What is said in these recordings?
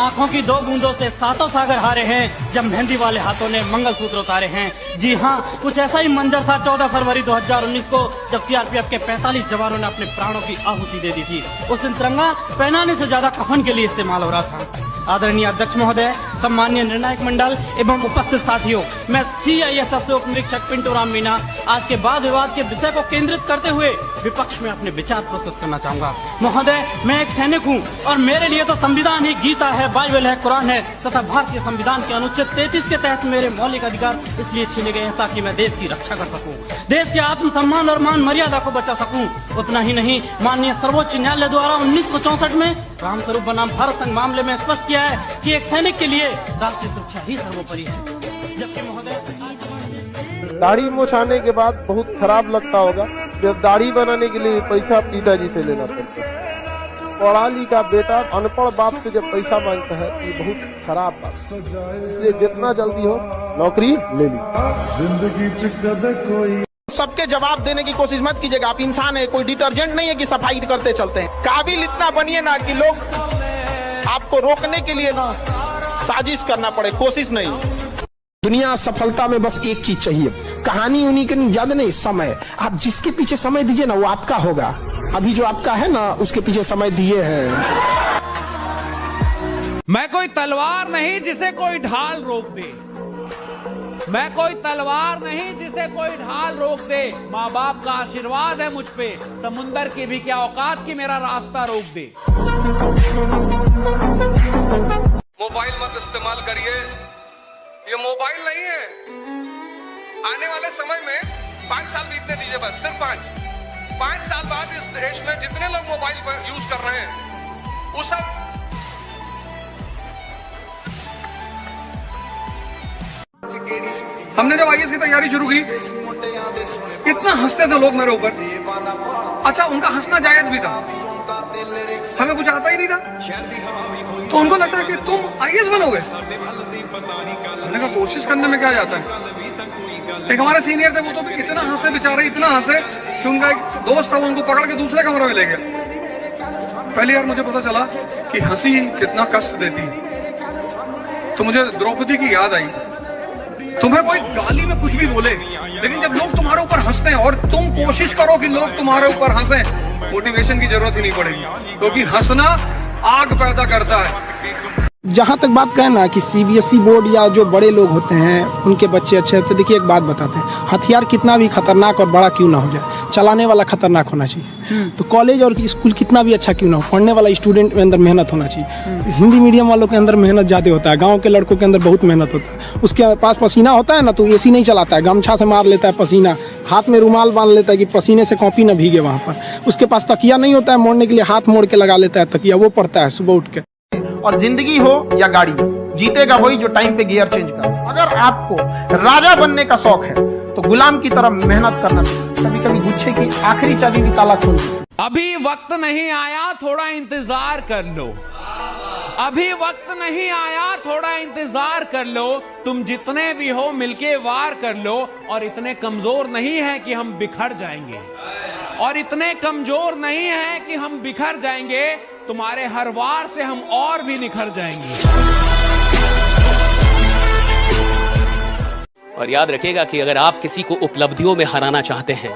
आंखों की 2 बूंदों से 7 सागर हारे हैं, जब मेहंदी वाले हाथों ने मंगलसूत्र उतारे हैं। जी हाँ, कुछ ऐसा ही मंजर था 14 फरवरी 2019 को, जब सीआरपीएफ के 45 जवानों ने अपने प्राणों की आहुति दे दी थी। उस दिन तिरंगा पहनाने से ज्यादा कफन के लिए इस्तेमाल हो रहा था। आदरणीय अध्यक्ष महोदय, सम्मानीय निर्णायक मंडल एवं उपस्थित साथियों, मैं CISF से उप निरीक्षक पिंटू राम मीना आज के वाद विवाद के विषय को केंद्रित करते हुए विपक्ष में अपने विचार प्रस्तुत करना चाहूंगा। महोदय, मैं एक सैनिक हूं और मेरे लिए तो संविधान ही गीता है, बाइबल है, कुरान है तथा भारतीय संविधान के अनुच्छेद 33 के तहत मेरे मौलिक अधिकार इसलिए छीने गए हैं ताकि मैं देश की रक्षा कर सकूं, देश के आत्मसम्मान और मान मर्यादा को बचा सकूं। उतना ही नहीं, माननीय सर्वोच्च न्यायालय द्वारा 1964 में रामस्वरूप बनाम भारत संघ मामले में स्पष्ट किया है कि एक सैनिक के लिए राष्ट्रीय सुरक्षा ही सर्वोपरि है। जबकि महोदय, दाढ़ी मुछाने के बाद बहुत खराब लगता होगा जब दाढ़ी बनाने के लिए पैसा पिताजी से लेना पड़ता है। पढ़ा लिखा बेटा अनपढ़ बाप से जब पैसा मांगता है ये बहुत खराब बात, इसलिए जितना जल्दी हो नौकरी ले ली। जिंदगी सबके जवाब देने की कोशिश मत कीजिएगा। आप इंसान है, कोई डिटर्जेंट नहीं है कि सफाई करते चलते हैं। काबिल इतना बनिए ना कि लोग आपको रोकने के लिए ना साजिश करना पड़े, कोशिश नहीं। दुनिया सफलता में बस एक चीज चाहिए, कहानी उन्हीं के याद नहीं, समय। आप जिसके पीछे समय दीजिए ना वो आपका होगा। अभी जो आपका है ना उसके पीछे समय दिए हैं। मैं कोई तलवार नहीं जिसे कोई ढाल रोक दे, मैं कोई तलवार नहीं जिसे कोई ढाल रोक दे। माँ बाप का आशीर्वाद है मुझ पे, समुंदर की भी क्या औकात की मेरा रास्ता रोक दे। मोबाइल मत इस्तेमाल करिए, ये मोबाइल नहीं है। आने वाले समय में 5 साल बीतने दीजिए, बस सिर्फ 5 साल बाद इस देश में जितने लोग मोबाइल पर यूज कर रहे हैं वो सब हमने जब IAS की तैयारी शुरू की इतना हंसते थे लोग मेरे ऊपर। अच्छा, उनका हंसना जायज भी था, हमें कुछ आता ही नहीं था, तो उनको लगता है कि तुम IAS बनोगे। हमने कहा कोशिश करने में क्या जाता है। एक हमारे सीनियर थे, वो तो भी इतना हंसे बेचारे, इतना हंसे कि उनका एक दोस्त था, वो उनको पकड़ के दूसरे कमरे में ले गया। पहली बार मुझे पता चला कि हंसी कितना कष्ट देती, तो मुझे द्रौपदी की याद आई। तुम्हें कोई गाली में कुछ भी बोले, लेकिन जब लोग तुम्हारे ऊपर हंसते हैं और तुम कोशिश करो कि लोग तुम्हारे ऊपर हंसे, मोटिवेशन की जरूरत ही नहीं पड़ेगी, क्योंकि हंसना आग पैदा करता है। जहाँ तक बात कहें ना कि CBSE बोर्ड या जो बड़े लोग होते हैं उनके बच्चे अच्छे, तो देखिए एक बात बताते हैं, हथियार कितना भी खतरनाक और बड़ा क्यों ना हो जाए, चलाने वाला खतरनाक होना चाहिए। तो कॉलेज और स्कूल कितना भी अच्छा क्यों ना हो, पढ़ने वाला स्टूडेंट में अंदर मेहनत होना चाहिए। हिंदी मीडियम वालों के अंदर मेहनत ज़्यादा होता है, गाँव के लड़कों के अंदर बहुत मेहनत होता है। उसके पास पसीना होता है ना तो AC नहीं चलाता है, गमछा से मार लेता है पसीना, हाथ में रुमाल बांध लेता है कि पसीने से कॉपी ना भीगे वहाँ पर। उसके पास तकिया नहीं होता है मोड़ने के लिए, हाथ मोड़ के लगा लेता है तकिया, वो पड़ता है सुबह उठ के। और जिंदगी हो या गाड़ी, जीतेगा वही जो टाइम पे गियर चेंज कर। अगर आपको राजा बनने का शौक है तो गुलाम की तरह मेहनत करना चाहिए। कभी कभी गुच्छे की आखिरी चाबी भी ताला खोल दे। अभी वक्त नहीं आया, थोड़ा इंतजार कर लो। अभी वक्त नहीं आया, थोड़ा इंतजार कर लो। तुम जितने भी हो मिलके वार कर लो। और इतने कमजोर नहीं है कि हम बिखर जाएंगे, और इतने कमजोर नहीं है कि हम बिखर जाएंगे। तुम्हारे हर वार से हम और भी निखर जाएंगे। और याद रखिएगा कि अगर आप किसी को उपलब्धियों में हराना चाहते हैं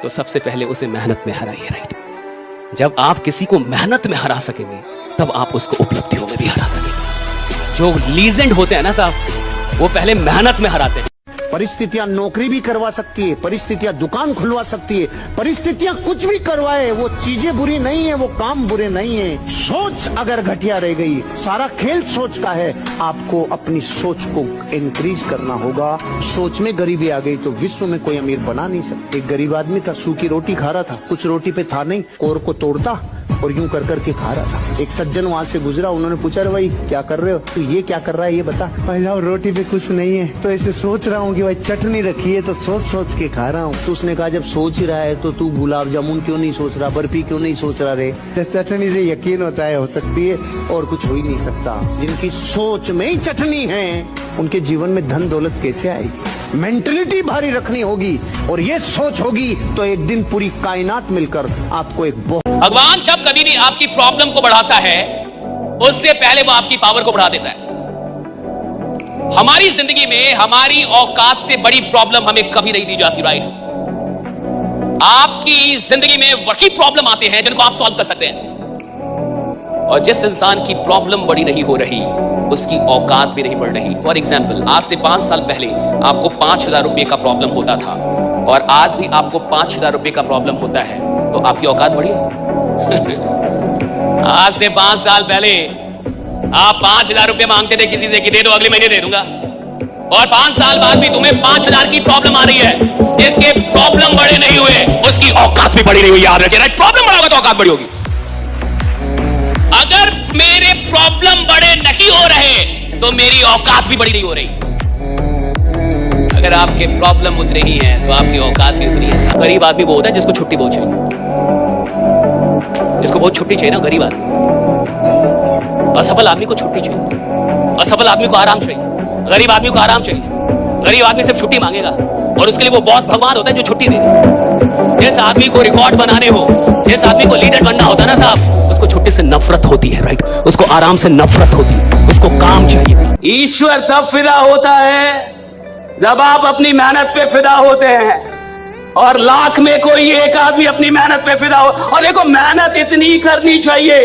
तो सबसे पहले उसे मेहनत में हराइए, राइट। जब आप किसी को मेहनत में हरा सकेंगे तब आप उसको उपलब्धियों में भी हरा सकेंगे। जो लीजेंड होते हैं ना साहब, वो पहले मेहनत में हराते हैं। परिस्थितियां नौकरी भी करवा सकती है, परिस्थितियां दुकान खुलवा सकती है, परिस्थितियां कुछ भी करवाए, वो चीजें बुरी नहीं है, वो काम बुरे नहीं है। सोच अगर घटिया रह गई, सारा खेल सोच का है। आपको अपनी सोच को इंक्रीज करना होगा। सोच में गरीबी आ गई तो विश्व में कोई अमीर बना नहीं सकते। एक गरीब आदमी था, सूखी रोटी खा रहा था, कुछ रोटी पे था नहीं, कोर को तोड़ता और यूं कर करके खा रहा था। एक सज्जन वहां से गुजरा, उन्होंने पूछा, अरे भाई क्या कर रहे हो, तू ये क्या कर रहा है ये बता। भाई साहब रोटी पे कुछ नहीं है, तो ऐसे सोच रहा हूँ कि भाई चटनी रखी है तो सोच सोच के खा रहा हूँ। तो उसने कहा, जब सोच ही रहा है तो तू गुलाब जामुन क्यों नहीं सोच रहा, बर्फी क्यों नहीं सोच रहा रे। चटनी से यकीन होता है हो सकती है और कुछ हो ही नहीं सकता। जिनकी सोच में ही चटनी है उनके जीवन में धन दौलत कैसे आएगी। मेंटलिटी भारी रखनी होगी और ये सोच होगी तो एक दिन पूरी कायनात मिलकर आपको एक भगवान जब कभी भी आपकी प्रॉब्लम को बढ़ाता है उससे पहले वो आपकी पावर को बढ़ा देता है। हमारी जिंदगी में हमारी औकात से बड़ी प्रॉब्लम हमें कभी नहीं दी जाती, राइट? आपकी जिंदगी में वही प्रॉब्लम आते हैं जिनको आप सॉल्व कर सकते हैं, और जिस इंसान की प्रॉब्लम बड़ी नहीं हो रही उसकी औकात भी नहीं बढ़ रही। फॉर एग्जाम्पल, आज से 5 साल पहले आपको 5,000 रुपए का प्रॉब्लम होता था और आज भी आपको 5,000 रुपए का प्रॉब्लम होता है, तो आपकी औकात बढ़ी है? आज से 5 साल पहले आप 5,000 रुपए मांगते थे किसी से कि दे दो, अगले महीने दे दूंगा, और 5 साल बाद भी तुम्हें 5,000 की प्रॉब्लम आ रही है। जिसके प्रॉब्लम बड़े नहीं हुए उसकी औकात भी बड़ी नहीं हुई, याद रखिए, राइट? प्रॉब्लम बड़ा होगा तो औकात बड़ी होगी। अगर मेरे प्रॉब्लम बड़े नहीं हो रहे तो मेरी औकात भी बड़ी नहीं हो रही। अगर आपके प्रॉब्लम उतरे ही हैं तो आपकी औकात भी उतरी है। गरीब आदमी वो होता है जिसको छुट्टी बहुत चाहिए, जिसको बहुत छुट्टी चाहिए ना, गरीब आदमी। असफल आदमी को छुट्टी चाहिए, असफल आदमी को आराम चाहिए, गरीब आदमी को आराम चाहिए। गरीब आदमी सिर्फ छुट्टी मांगेगा और उसके लिए वो बॉस भगवान होता है जो छुट्टी दे दे। जिस आदमी को रिकॉर्ड बनाने हो, जिस आदमी को लीडर बनना होता है ना साहब, उसको छुट्टी से नफरत होती है, राइट? उसको आराम से नफरत होती है, उसको काम चाहिए। ईश्वर तब फिदा होता है जब आप अपनी मेहनत पे फिदा होते हैं, और लाख में कोई एक आदमी अपनी मेहनत पे फिदा हो। और देखो, मेहनत इतनी करनी चाहिए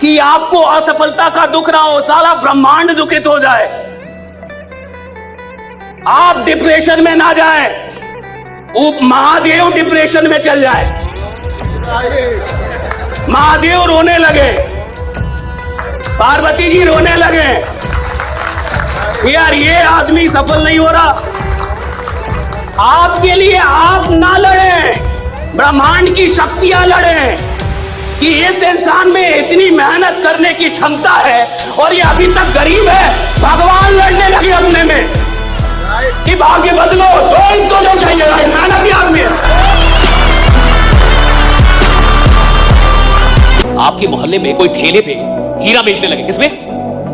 कि आपको असफलता का दुख ना हो, साला ब्रह्मांड दुखित हो जाए, आप डिप्रेशन में ना जाए, महादेव डिप्रेशन में चल जाए, महादेव रोने लगे, पार्वती जी रोने लगे, यार ये आदमी सफल नहीं हो रहा। आपके लिए आप ना लड़े, ब्रह्मांड की शक्तियां लड़े कि इस इंसान में इतनी मेहनत करने की क्षमता है और ये अभी तक गरीब है। भगवान लड़ने लगे अपने में कि भाग्य बदलो, तो इसको जो चाहिए मेहनती आदमी है। आपके मोहल्ले में कोई ठेले पे हीरा बेचने लगे, किसमें?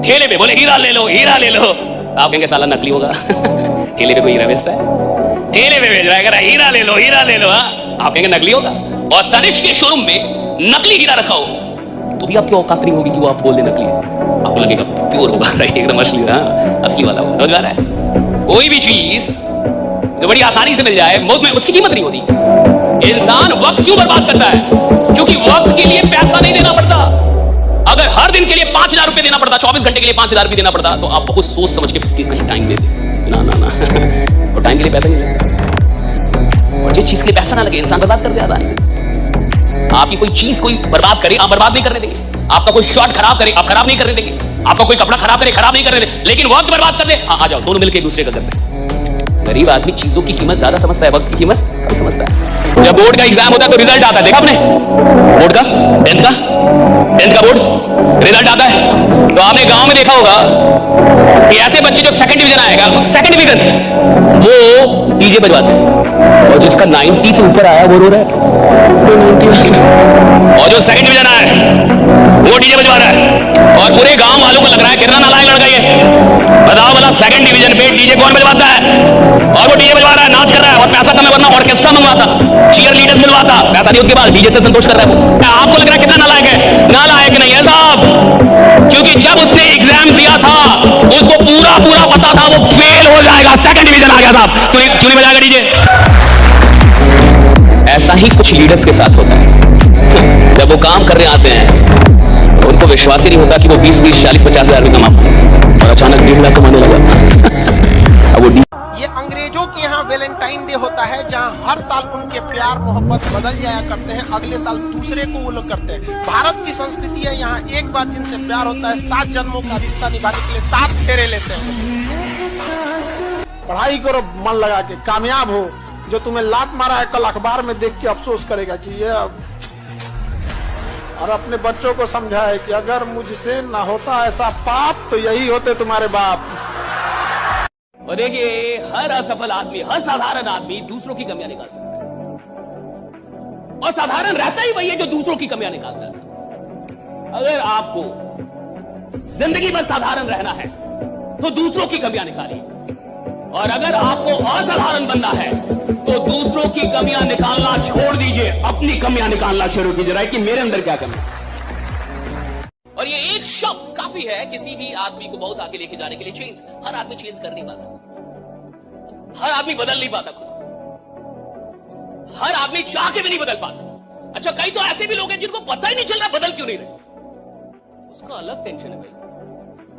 ठेले पे, बोले हीरा ले लो, हीरा ले लो। आप कहेंगे साला नकली होगा। ठेले पे कोई हीरा बेचता है? ठेले पे बेच रहा है, कह रहा है हीरा ले लो, हीरा ले लो। आप कहेंगे नकली होगा। और तनिष्क के शोरूम में नकली हीरा रखा हो तो भी आपकी औकात नहीं होगी कि वो आप बोल दे नकली है। आपको लगेगा प्योर होगा, एकदम असली, असली वाला होगा। समझ आ रहा है? कोई भी चीज जो बड़ी आसानी से मिल जाए मुफ्त में, उसकी कीमत नहीं होती। इंसान वक्त क्यों बर्बाद करता है? क्योंकि वक्त के लिए पैसा नहीं देना पड़ता। अगर हर दिन के लिए 5,000 रुपए देना पड़ता, 24 घंटे के लिए 5,000 रुपए देना पड़ता, तो आप बहुत सोच समझ के कहीं टाइम दे दे। ना ना ना और टाइम के लिए पैसा नहीं लगता, और जिस चीज के लिए पैसा ना लगे इंसान बर्बाद कर दे आसानी में। आपकी कोई चीज कोई बर्बाद करे, आप बर्बाद नहीं करने देंगे। आपका कोई शॉट खराब करे, आप खराब नहीं करने देंगे। आपका कोई कपड़ा खराब करे, खराब नहीं करने देंगे। लेकिन वक्त बर्बाद कर दे, आ जाओ, दोनों मिलकर एक दूसरे का करते हैं। गरीब आदमी चीजों की कीमत ज्यादा समझता है, वक्त की कीमत कम समझता है। जब बोर्ड का एग्जाम होता है तो रिजल्ट आता है, देखा आपने? बोर्ड का, 10th का बोर्ड रिजल्ट आता है, तो आपने गांव में देखा होगा कि ऐसे बच्चे जो सेकंड डिवीजन आएगा, सेकंड डिवीजन, वो डीजे बजवाते हैं, और जिसका 90 से ऊपर आया वो रो रहा है, और जो सेकंड डिवीजन आया वो डीजे बजवा रहा है, और पूरे गांव वालों को लग रहा है कितना नालायक लड़का ये। बताओ भला, सेकंड डिवीजन पे डीजे कौन बजवाता है? और वो डीजे बजवा रहा है, नाच कर रहा है, और पैसा कम है, वरना ऑर्केस्ट्रा मंगवाता, चीयर लीडर्स मिलवाता, पैसा नहीं उसके बाद डीजे से संतोष कर रहा है वो। क्या आपको लग रहा है कितना नालायक है? नालायक नहीं है साहब, क्योंकि जब उसने एग्जाम दिया था उसको पूरा पूरा पता था वो फेल हो जाएगा। सेकंड डिवीजन आ गया साहब, क्यों नहीं बजाएगा डीजे? ऐसा ही कुछ लीडर्स के साथ होता है। जब वो काम करने आते हैं तो उनको विश्वास ही नहीं होता कि वो 20, 40, 50 हजार रुपये कमा, और अचानक 1.5 लाख कमाने लगा। अब वो ये अंग्रेजों के यहाँ वैलेंटाइन डे होता है, जहाँ हर साल उनके प्यार मोहब्बत बदल जाया करते हैं, अगले साल दूसरे को वो लोग करते हैं। भारत की संस्कृति है, यहाँ एक बार जिनसे प्यार होता है 7 जन्मों का रिश्ता निभाने के लिए 7 फेरे लेते हैं। पढ़ाई करो मन लगा के, कामयाब हो। जो तुम्हें लात मारा है कल अखबार में देख के अफसोस करेगा कि ये, और अपने बच्चों को समझाए कि अगर मुझसे ना होता ऐसा पाप तो यही होते तुम्हारे बाप। और देखिए, हर असफल आदमी, हर साधारण आदमी दूसरों की कमियां निकाल सकता है, और साधारण रहता ही वही है जो दूसरों की कमियां निकालता है। अगर आपको जिंदगी में साधारण रहना है तो दूसरों की कमियां निकालिए, और अगर आपको असाधारण बनना है तो दूसरों की कमियां निकालना छोड़ दीजिए, अपनी कमियां निकालना शुरू कीजिए, कि मेरे अंदर क्या कमी है। और ये एक शब्द फिलॉसफी है किसी भी आदमी को बहुत आगे लेके जाने के लिए चेंज। हर आदमी चेंज कर नहीं पाता, हर आदमी बदल नहीं पाता खुद, हर आदमी चाह के भी नहीं बदल पाता। अच्छा, कई तो ऐसे भी लोग हैं जिनको पता ही नहीं चल रहा बदल क्यों नहीं रहे, उसका अलग टेंशन है भाई।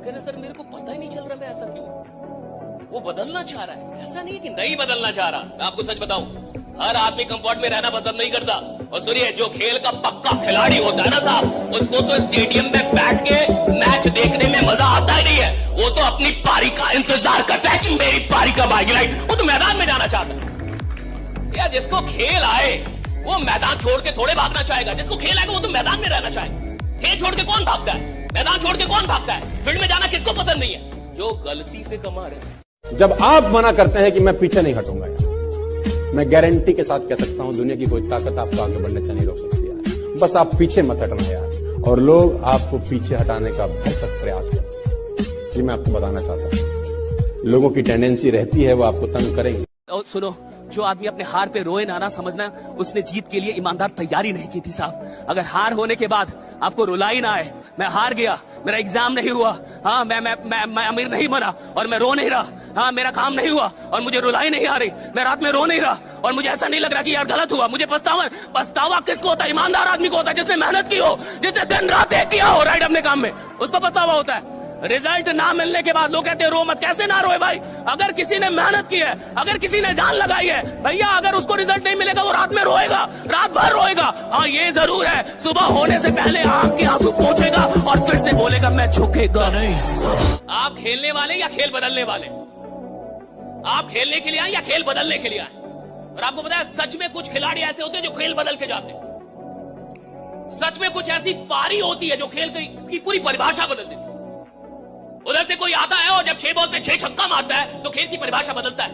कह रहे सर मेरे को पता ही नहीं चल रहा मैं ऐसा क्यों, वो बदलना चाह रहा है, ऐसा नहीं कि नहीं बदलना चाह रहा। मैं आपको सच बताऊं, हर आदमी कंफर्ट में रहना पसंद नहीं करता। और सुनिए, जो खेल का पक्का खिलाड़ी होता है ना साहब, उसको तो स्टेडियम में बैठ के मैच देखने में मजा आता ही नहीं है, वो तो अपनी पारी का इंतजार करता है कि मेरी पारी कब आएगी। राइट, वो तो मैदान में जाना चाहता है। या जिसको खेल आए वो मैदान छोड़ के थोड़े भागना चाहेगा, जिसको खेल आएगा वो तो मैदान में रहना चाहेगा। खेल छोड़ के कौन भागता है, मैदान छोड़ के कौन भागता है, फील्ड में जाना किसको पसंद नहीं है? जो गलती से कमा रहे। जब आप मना करते हैं कि मैं पीछे नहीं हटूंगा यार, मैं गारंटी के साथ कह सकता हूं दुनिया की कोई ताकत आपको आगे बढ़ने से नहीं रोक सकती यार। बस आप पीछे मत हटना यार, और लोग आपको पीछे हटाने का भरसक प्रयास करें। जी मैं आपको बताना चाहता हूं, लोगों की टेंडेंसी रहती है वो आपको तंग करेंगे। और सुनो, जो आदमी अपने हार पे रोए ना समझना उसने जीत के लिए ईमानदार तैयारी नहीं की थी साहब। अगर हार होने के बाद आपको रुलाई ना आए, मैं हार गया, मेरा एग्जाम नहीं हुआ, हाँ मैं अमीर नहीं बना और मैं रो नहीं रहा, हाँ मेरा काम नहीं हुआ और मुझे रुलाई नहीं आ रही, मैं रात में रो नहीं रहा और मुझे ऐसा नहीं लग रहा कि यार गलत हुआ, मुझे पछतावा किसको होता है? ईमानदार आदमी को होता है, जिसने मेहनत की हो, जिसने दिन रात एक किया हो राइट अपने काम में, उसको पछतावा होता है। रिजल्ट ना मिलने के बाद लोग कहते हैं रो मत। कैसे ना रोए भाई? अगर किसी ने मेहनत की है, अगर किसी ने जान लगाई है भैया, अगर उसको रिजल्ट नहीं मिलेगा वो रात में रोएगा, रात भर रोएगा। हाँ ये जरूर है, सुबह होने से पहले आंख के आंसू पोंछेगा और फिर से बोलेगा मैं झुकेगा नहीं। आप खेलने वाले या खेल बदलने वाले? आप खेलने के लिए आए या खेल बदलने के लिए आए? और आपको पता है सच में कुछ खिलाड़ी ऐसे होते हैं जो खेल बदल के जाते हैं। सच में कुछ ऐसी पारी होती है जो खेल की पूरी परिभाषा बदल देती है। उधर से कोई आता है और जब 6 बॉल पे 6 छक्का मारता है तो खेल की परिभाषा बदलता है।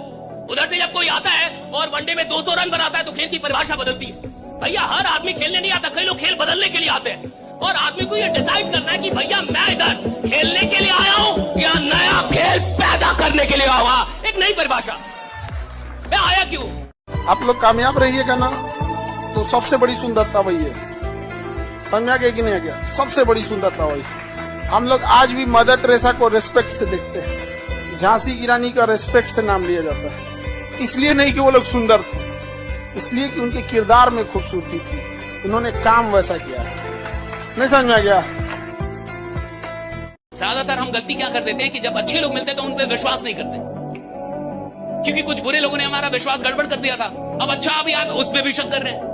उधर से जब कोई आता है और वनडे में 200 रन बनाता है तो खेल की परिभाषा बदलती है। भैया हर आदमी खेलने नहीं आता, कई लोग खेल बदलने के लिए आते हैं। और आदमी को ये डिसाइड करना है कि भैया मैं इधर खेलने के लिए आया हूं या नया खेल पैदा करने के लिए आया हूं। एक नई परिभाषा, मैं आया क्यों? आप लोग कामयाब रहिएगा ना तो सबसे बड़ी सुंदरता वही है। समझा गया कि नहीं गया? सबसे बड़ी सुंदरता वही। हम लोग आज भी मदर टेरेसा को रेस्पेक्ट से देखते हैं, झांसी की रानी का रेस्पेक्ट से नाम लिया जाता है। इसलिए नहीं कि वो लोग सुंदर थे, इसलिए कि उनके किरदार में खूबसूरती थी, उन्होंने काम वैसा किया। नहीं समझ में गया? ज्यादातर हम गलती क्या कर देते हैं कि जब अच्छे लोग मिलते हैं तो उन पर विश्वास नहीं करते, क्योंकि कुछ बुरे लोगों ने हमारा विश्वास गड़बड़ कर दिया था। अब अच्छा अभी आप उस पर भी शक कर रहे हैं।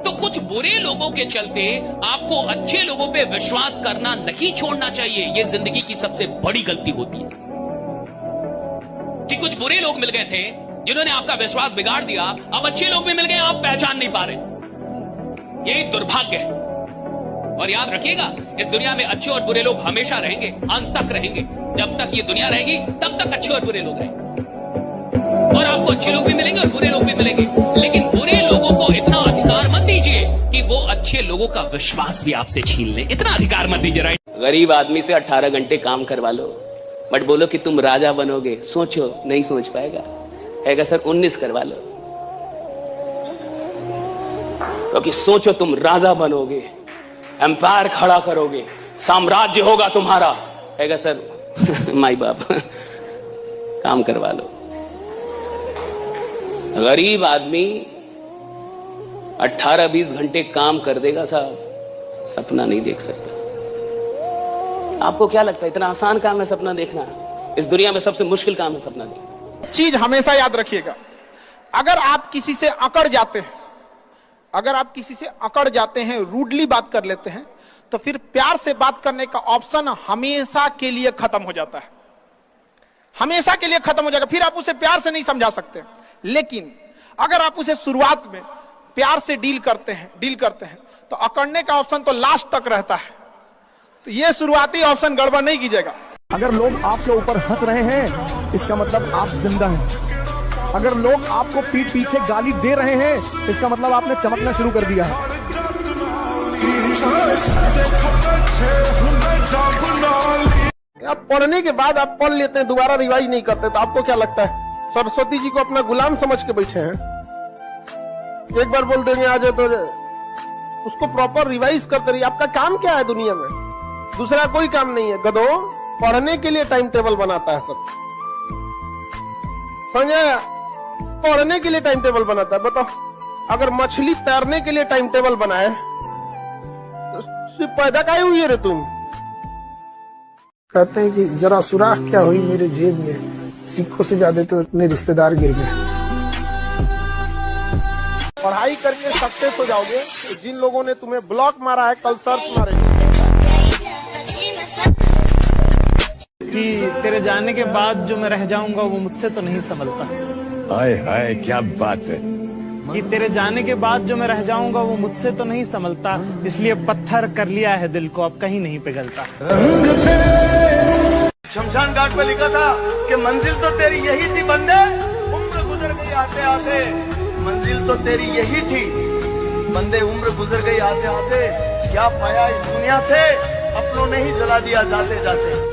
तो कुछ बुरे लोगों के चलते आपको अच्छे लोगों पे विश्वास करना नहीं छोड़ना चाहिए। यह जिंदगी की सबसे बड़ी गलती होती है कि कुछ बुरे लोग मिल गए थे जिन्होंने आपका विश्वास बिगाड़ दिया, अब अच्छे लोग भी मिल गए, आप पहचान नहीं पा रहे। यही दुर्भाग्य है। और याद रखिएगा, इस दुनिया में अच्छे और बुरे लोग हमेशा रहेंगे, अंत तक रहेंगे। जब तक ये दुनिया रहेगी तब तक अच्छे और बुरे लोग रहेंगे, और आपको अच्छे लोग भी मिलेंगे और बुरे लोग भी मिलेंगे। लेकिन बुरे लोगों को इतना अधिकार मत दीजिए कि वो अच्छे लोगों का विश्वास भी आपसे छीन ले। इतना अधिकार मत दीजिए। राइट, गरीब आदमी से 18 घंटे काम करवा लो, बट बोलो कि तुम राजा बनोगे, सोचो, नहीं सोच पाएगा। कहेगा सर 19 करवा लो, क्योंकि सोचो तुम राजा बनोगे, एम्पायर खड़ा करोगे, साम्राज्य होगा तुम्हारा। कहेगा सर माई बाप काम करवा लो। गरीब आदमी 18-20 घंटे काम कर देगा साहब, सपना नहीं देख सकता। आपको क्या लगता है इतना आसान काम है सपना देखना? इस दुनिया में सबसे मुश्किल काम है सपना देखना। चीज हमेशा याद रखिएगा, अगर आप किसी से अकड़ जाते हैं, अगर आप किसी से अकड़ जाते हैं, रूडली बात कर लेते हैं, तो फिर प्यार से बात करने का ऑप्शन हमेशा के लिए खत्म हो जाता है। हमेशा के लिए खत्म हो जाएगा। फिर आप उसे प्यार से नहीं समझा सकते। लेकिन अगर आप उसे शुरुआत में प्यार से डील करते हैं तो अकड़ने का ऑप्शन तो लास्ट तक रहता है। तो ये शुरुआती ऑप्शन गड़बड़ नहीं कीजिएगा। अगर लोग आपके ऊपर हंस रहे हैं इसका मतलब आप जिंदा हैं। अगर लोग आपको पीठ पीछे गाली दे रहे हैं इसका मतलब आपने चमकना शुरू कर दिया है। आप पढ़ने के बाद आप पढ़ लेते हैं, दोबारा रिवाइज नहीं करते, तो आपको क्या लगता है सरस्वती जी को अपना गुलाम समझ के बैठे हैं? एक बार बोल देंगे आज तो उसको प्रॉपर रिवाइज करते रहिए। आपका काम क्या है दुनिया में? दूसरा कोई काम नहीं है। गधो पढ़ने के लिए टाइम टेबल बनाता है सब, समझे? पढ़ने के लिए टाइम टेबल बनाता है। बताओ, अगर मछली तैरने के लिए टाइम टेबल बनाए तो पैदा काहे हुई रे तुम? कहते हैं कि जरा सुराख क्या हुई मेरे जेब में, सिक्कों से ज्यादा तो इतने रिश्तेदार गिर गए। पढ़ाई करके सक्सेस हो जाओगे तो जिन लोगों ने तुम्हें ब्लॉक मारा है कल सर्च मारेंगे कि तेरे जाने के बाद जो मैं रह जाऊंगा वो मुझसे तो नहीं संभलता। हाय हाय क्या बात है। कि तेरे जाने के बाद जो मैं रह जाऊंगा वो मुझसे तो नहीं संभलता, इसलिए पत्थर कर लिया है दिल को, अब कहीं नहीं पिघलता। शमशान घाट पे लिखा था कि मंजिल तो तेरी यही थी बंदे, उम्र गुजर गई आते आते। मंजिल तो तेरी यही थी बंदे, उम्र गुजर गई आते आते। क्या पाया इस दुनिया से, अपनों ने ही जला दिया जाते जाते।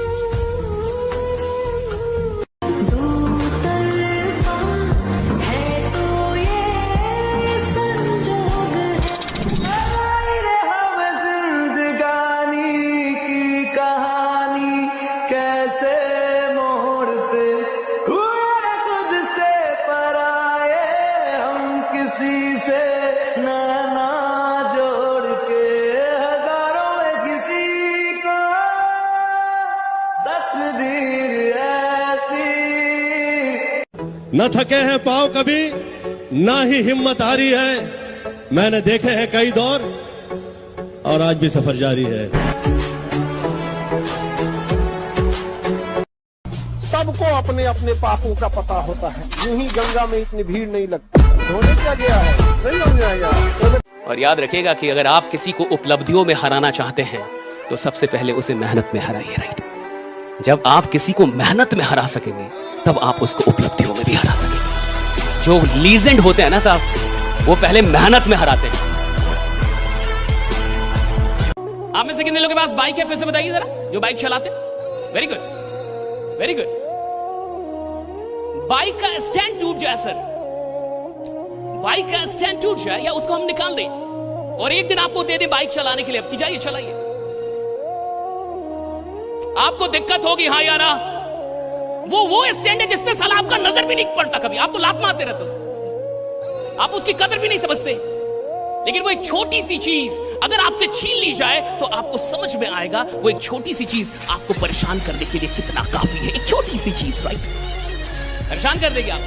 न थके हैं पांव कभी, ना ही हिम्मत हारी है। मैंने देखे हैं कई दौर और आज भी सफर जारी है। सबको अपने अपने पापों का पता होता है, यूं ही गंगा में इतनी भीड़ नहीं लगती। धोने क्या गया है, नहीं हो जाएगा। और याद रखिएगा कि अगर आप किसी को उपलब्धियों में हराना चाहते हैं तो सबसे पहले उसे मेहनत में हराइए, राइट? जब आप किसी को मेहनत में हरा सकेंगे तब आप उसको उपलब्धियों में भी हरा सकेंगे। जो लीजेंड होते हैं ना साहब, वो पहले मेहनत में हराते हैं। आप में से कितने लोगों के पास बाइक है, फिर से बताइए जरा, जो बाइक चलाते हैं? Very good, very good. Bike का स्टैंड टूट जाए सर, बाइक का स्टैंड टूट जाए या उसको हम निकाल दें और एक दिन आपको दे दें बाइक चलाने के लिए, अब जाइए चलाइए। आपको दिक्कत होगी, हाँ यारा, वो स्टैंड है जिसमें साला आपका नजर भी नहीं पड़ता कभी, आप तो लात मारते रहते हो उसको, आप उसकी कदर भी नहीं समझते। लेकिन वो एक छोटी सी चीज अगर आपसे छीन ली जाए तो आपको समझ में आएगा वो एक छोटी सी चीज आपको परेशान करने के लिए कितना काफी है। एक छोटी सी चीज, राइट, परेशान कर देगी आप।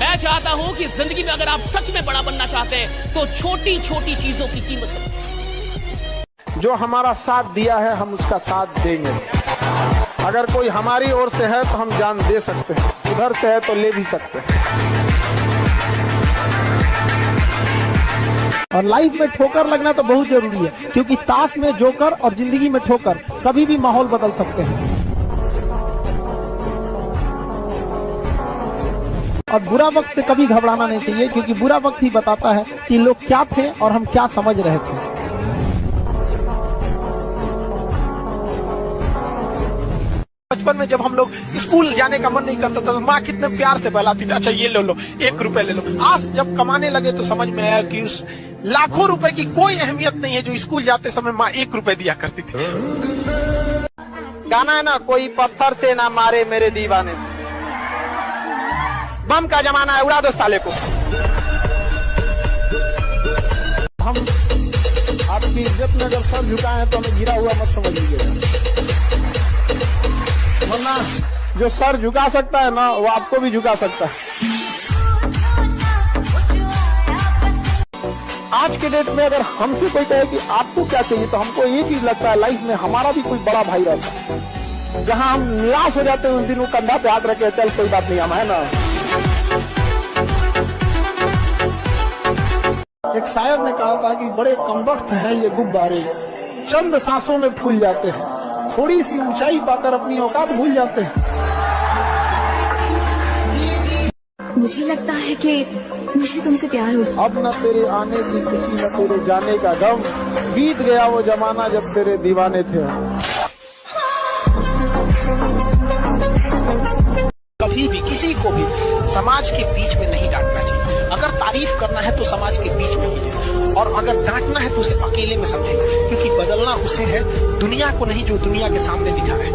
मैं चाहता हूं कि जिंदगी में अगर आप सच में बड़ा बनना चाहते हैं तो छोटी छोटी चीजों की कीमत समझिए। जो हमारा साथ दिया है हम उसका साथ देंगे। अगर कोई हमारी ओर से है तो हम जान दे सकते हैं, उधर से है तो ले भी सकते हैं। और लाइफ में ठोकर लगना तो बहुत जरूरी है, क्योंकि ताश में जोकर और जिंदगी में ठोकर कभी भी माहौल बदल सकते हैं। और बुरा वक्त से कभी घबराना नहीं चाहिए, क्योंकि बुरा वक्त ही बताता है कि लोग क्या थे और हम क्या समझ रहे थे। बचपन में जब हम लोग स्कूल जाने का मन नहीं करता था तो माँ कितने प्यार से बहलाती थी, अच्छा ये ले लो, 1 रुपए ले लो। आज जब कमाने लगे तो समझ में आया कि उस लाखों रुपए की कोई अहमियत नहीं है जो स्कूल जाते समय माँ 1 रुपए दिया करती थी। गाना है ना, कोई पत्थर से ना मारे मेरे दीवाने, बम का जमाना है, उड़ा दो साले को। हम आपकी इज्जत में अगर सर झुकाए हैं तो हमें गिरा हुआ मत समझ लीजिएगा, वरना जो सर झुका सकता है ना वो आपको भी झुका सकता है। आज के डेट में अगर हमसे कोई कहे कि आपको क्या चाहिए तो हमको ये चीज लगता है लाइफ में हमारा भी कोई बड़ा भाई रहता है। जहां हम निराश हो जाते हैं उस दिन वो कंधा पे हाथ रखे, चल कोई बात नहीं, हम है ना। एक शायर ने कहा था कि बड़े कमबख्त हैं ये गुब्बारे, चंद सांसों में फूल जाते हैं, थोड़ी सी ऊंचाई पाकर अपनी औकात भूल जाते हैं। मुझे लगता है कि मुझे तुमसे प्यार हो। अब न तेरे आने की खुशी न तेरे जाने का गम, बीत गया वो जमाना जब तेरे दीवाने थे हम। कभी भी किसी को भी समाज के बीच में नहीं डांटना चाहिए। अगर तारीफ करना है तो समाज के बीच में कीजिए। और अगर डांटना है तो उसे अकेले में समझे, क्योंकि बदलना उसे है, दुनिया को नहीं जो दुनिया के सामने दिखा रहा है।